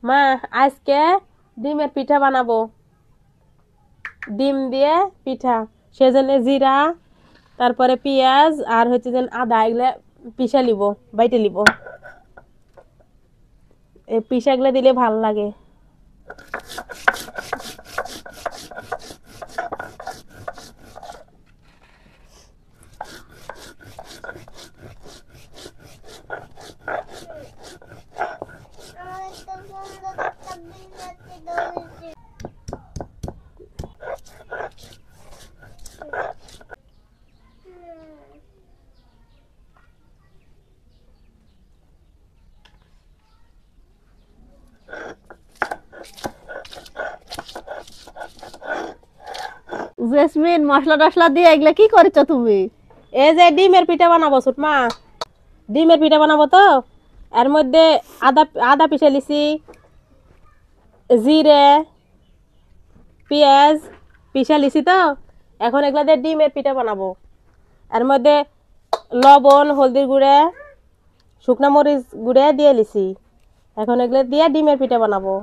মা আজকে ডিমের পিঠা বানাবো। ডিম দিয়ে পিঠা, সেজন্য জিরা, তারপরে পেঁয়াজ আর হচ্ছে যে আদা এগুলা পিষা লিব, বাইটে লিব। এই পিঠাগুলো দিলে ভাল লাগে। জেসমিন, মশলা টশলা দিয়ে এগুলা কি করেছো তুমি? এই যে ডিমের পিঠা বানাবো মা, ডিমের পিঠা বানাবো তো এর মধ্যে আদা আদা পিষে লিছি, জিরে পেঁয়াজ পিষে লিছি তো এখন এগুলা দিয়ে ডিমের পিঠা বানাবো। এর মধ্যে লবণ, হলদির গুঁড়ে, শুকনা মরিচ গুঁড়ে দিয়ে লিছি। এখন এগুলো দিয়ে ডিমের পিঠা বানাবো।